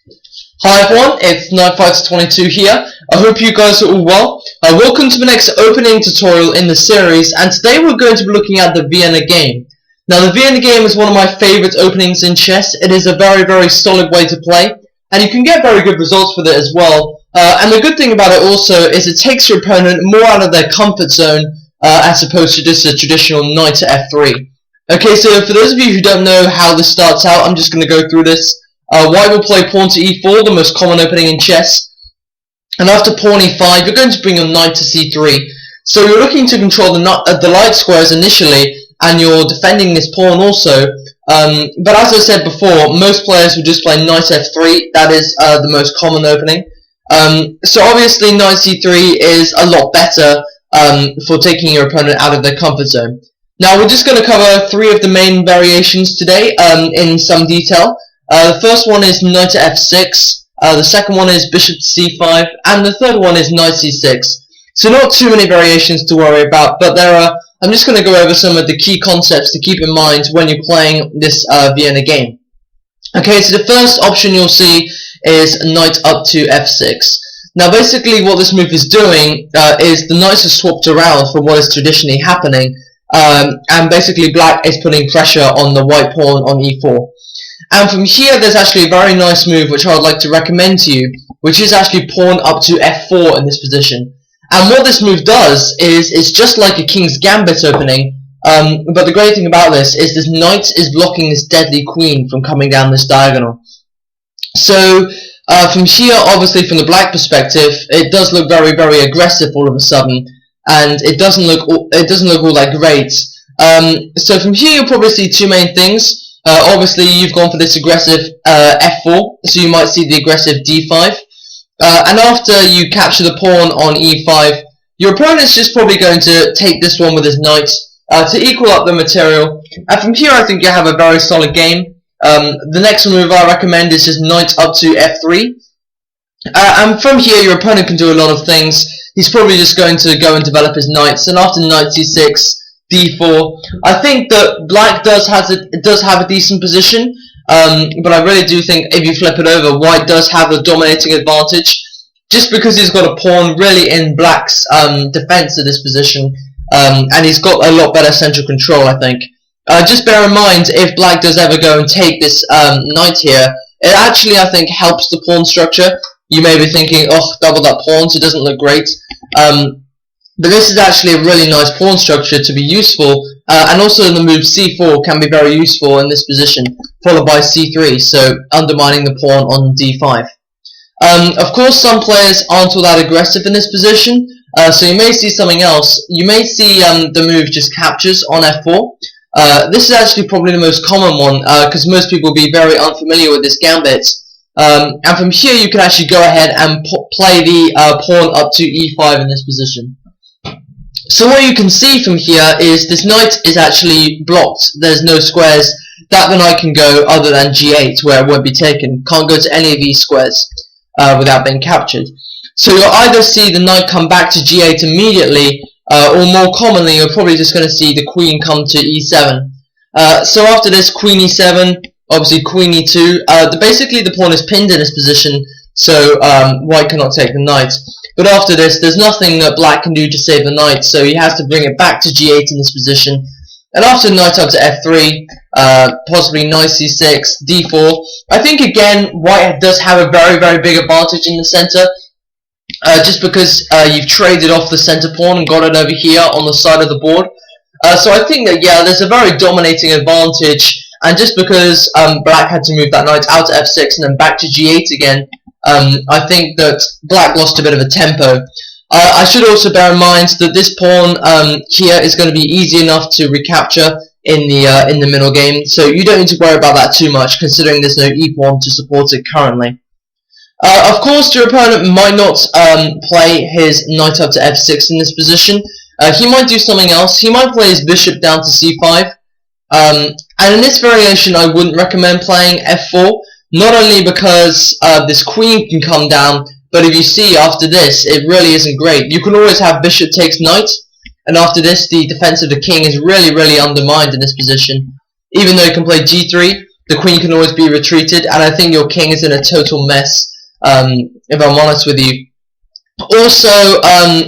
Hi everyone, it's KnightFighter22 here. I hope you guys are all well. Welcome to the next opening tutorial in the series, and today we're going to be looking at the Vienna game. Now the Vienna game is one of my favourite openings in chess. It is a very solid way to play, and you can get very good results with it as well. And the good thing about it also is it takes your opponent more out of their comfort zone as opposed to just a traditional knight to f3. Okay, so for those of you who don't know how this starts out, I'm just going to go through this. White will play pawn to e4, the most common opening in chess. And after pawn e5, you're going to bring your knight to c3. So you're looking to control the light squares initially, and you're defending this pawn also. But as I said before, most players will just play knight f3. That is the most common opening. So obviously knight c3 is a lot better for taking your opponent out of their comfort zone. Now we're just going to cover three of the main variations today in some detail. The first one is knight to f6, the second one is bishop to c5, and the third one is knight c6. So not too many variations to worry about, but I'm just going to go over some of the key concepts to keep in mind when you're playing this Vienna game. Okay, so the first option you'll see is knight up to f6. Now basically what this move is doing is the knights are swapped around for what is traditionally happening, and basically black is putting pressure on the white pawn on e4. And from here there's actually a very nice move which I would like to recommend to you, which is actually pawn up to f4 in this position. And what this move does is it's just like a king's gambit opening, but the great thing about this is this knight is blocking this deadly queen from coming down this diagonal. So from here, obviously from the black perspective, it does look very aggressive all of a sudden, and it doesn't look all that great. So from here you'll probably see two main things. Obviously you've gone for this aggressive f4, so you might see the aggressive d5, and after you capture the pawn on e5, your opponent's just probably going to take this one with his knight to equal up the material, and from here I think you have a very solid game. The next move I recommend is just knight up to f3, and from here your opponent can do a lot of things. He's probably just going to go and develop his knights, and after knight c6, d4. I think that black does have a decent position, but I really do think if you flip it over, white does have a dominating advantage, just because he's got a pawn really in black's defense of this position, and he's got a lot better central control, I think. Just bear in mind, if black does ever go and take this knight here, it actually, I think, helps the pawn structure. You may be thinking, oh, double that pawn, so it doesn't look great. But this is actually a really nice pawn structure to be useful, and also the move c4 can be very useful in this position, followed by c3, so undermining the pawn on d5. Of course, some players aren't all that aggressive in this position, so you may see something else. You may see the move just captures on f4. This is actually probably the most common one, because most people will be very unfamiliar with this gambit. And from here you can actually go ahead and play the pawn up to e5 in this position. So what you can see from here is this knight is actually blocked. There's no squares that the knight can go other than g8, where it won't be taken. Can't go to any of these squares without being captured. So you'll either see the knight come back to g8 immediately, or more commonly you're probably just going to see the queen come to e7. So after this, queen e7, obviously queen e2. Basically the pawn is pinned in this position, so white cannot take the knight. But after this, there's nothing that black can do to save the knight, so he has to bring it back to g8 in this position. And after knight up to f3, possibly knight c6, d4. I think again, white does have a very big advantage in the center, just because you've traded off the center pawn and got it over here on the side of the board. So I think that, yeah, there's a very dominating advantage, and just because black had to move that knight out to f6 and then back to g8 again, I think that black lost a bit of a tempo. I should also bear in mind that this pawn here is going to be easy enough to recapture in the middle game, so you don't need to worry about that too much, considering there's no e-pawn to support it currently. Of course, your opponent might not play his knight up to f6 in this position. He might do something else. He might play his bishop down to c5, and in this variation I wouldn't recommend playing f4. Not only because this queen can come down, but if you see after this, it really isn't great. You can always have bishop takes knight, and after this, the defense of the king is really undermined in this position. Even though you can play g3, the queen can always be retreated, and I think your king is in a total mess, if I'm honest with you. Also,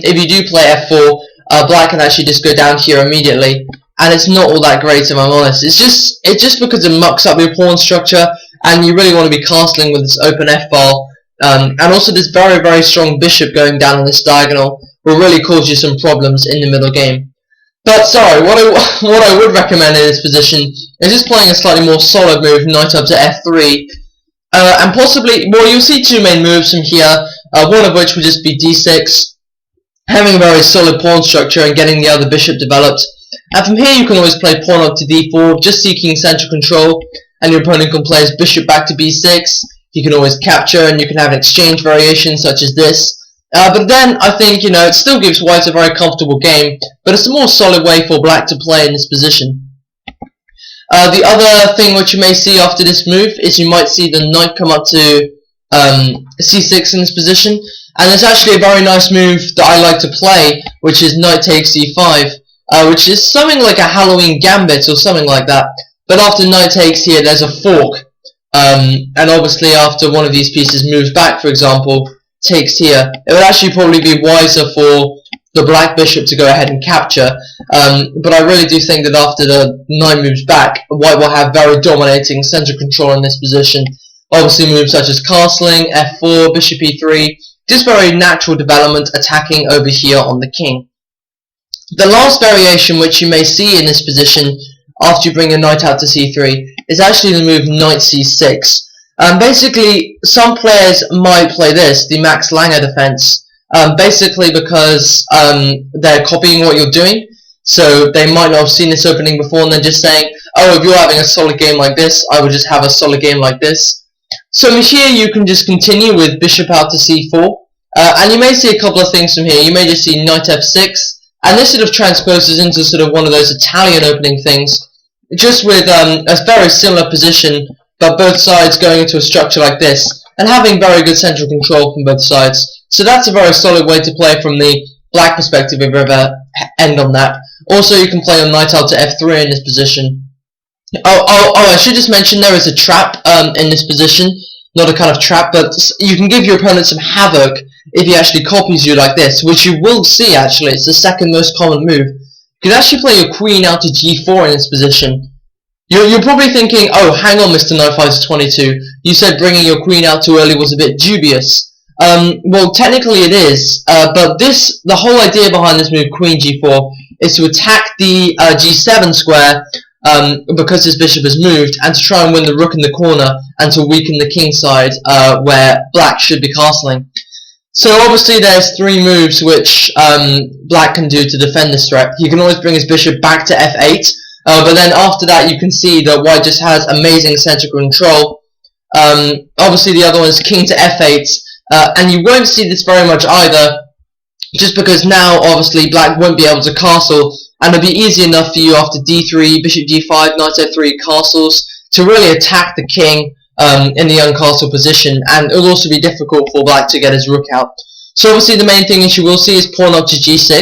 if you do play f4, black can actually just go down here immediately, and it's not all that great if I'm honest. It's just because it mucks up your pawn structure, and you really want to be castling with this open f-file. And also this very, very strong bishop going down on this diagonal will really cause you some problems in the middle game. But sorry, what I would recommend in this position is just playing a slightly more solid move, knight up to f3, and possibly, well, you'll see two main moves from here, one of which would just be d6, having a very solid pawn structure and getting the other bishop developed. And from here you can always play pawn up to d4, just seeking central control, and your opponent can play his bishop back to b6. You can always capture, and you can have an exchange variation such as this. But then I think, it still gives white a very comfortable game, but it's a more solid way for black to play in this position. The other thing which you may see after this move is you might see the knight come up to c6 in this position, and it's actually a very nice move that I like to play, which is knight takes c5, which is something like a Halloween gambit or something like that. But after knight takes here, there's a fork. And obviously after one of these pieces moves back, for example, takes here, it would actually probably be wiser for the black bishop to go ahead and capture, but I really do think that after the knight moves back, white will have very dominating central control in this position. Obviously moves such as castling, f4, bishop e3, just very natural development attacking over here on the king. The last variation which you may see in this position after you bring your knight out to c3 is actually the move knight c6. Basically, some players might play this, the Max Langer defense, basically because they're copying what you're doing, so they might not have seen this opening before and they're just saying, oh, if you're having a solid game like this, I would just have a solid game like this. So here you can just continue with bishop out to c4, and you may see a couple of things from here. You may just see knight f6, and this sort of transposes into sort of one of those Italian opening things, just with a very similar position, but both sides going into a structure like this, and having very good central control from both sides. So that's a very solid way to play from the black perspective if you ever end on that. Also, you can play on knight out to f3 in this position. I should just mention there is a trap in this position. Not a kind of trap, but you can give your opponent some havoc if he actually copies you like this, which you will see actually. It's the second most common move. You can actually play your queen out to g4 in this position. You're probably thinking, oh, hang on, Mr. Knight Fighter 22. You said bringing your queen out too early was a bit dubious. Well, technically it is, but the whole idea behind this move, queen g4, is to attack the g7 square because his bishop has moved, and to try and win the rook in the corner, and to weaken the king side where black should be castling. So obviously there's three moves which black can do to defend this threat. He can always bring his bishop back to f8, but then after that you can see that white just has amazing central control. Obviously the other one is king to f8, and you won't see this very much either, just because now obviously black won't be able to castle, and it'll be easy enough for you after d3, bishop d5, knight f3 castles to really attack the king in the uncastled position, and it'll also be difficult for black to get his rook out. So obviously the main thing you will see is pawn up to g6,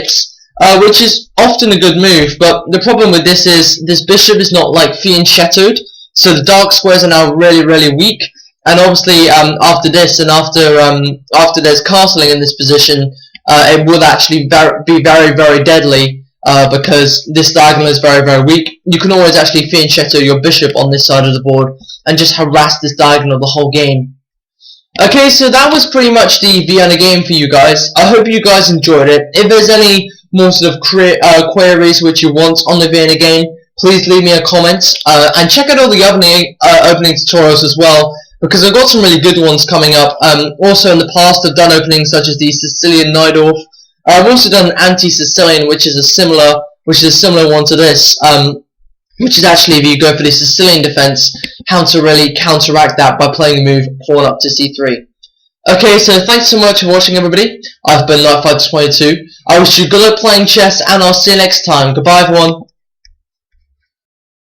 which is often a good move, but the problem with this is this bishop is not like fianchettoed, so the dark squares are now really, really weak, and obviously after this and after there's castling in this position, it will actually be very, very deadly, because this diagonal is very, very weak. You can always actually fianchetto your bishop on this side of the board and just harass this diagonal the whole game. Okay, so that was pretty much the Vienna game for you guys. I hope you guys enjoyed it. If there's any more sort of queries which you want on the Vienna game, please leave me a comment, and check out all the opening tutorials as well, because I've got some really good ones coming up. Also in the past I've done openings such as the Sicilian Najdorf. I've also done an anti-Sicilian, which is a similar one to this, which is actually, if you go for the Sicilian defense, how to really counteract that by playing the move pawn up to c3. Okay, so thanks so much for watching, everybody. I've been Knight Fighter 22. I wish you good luck playing chess, and I'll see you next time. Goodbye, everyone.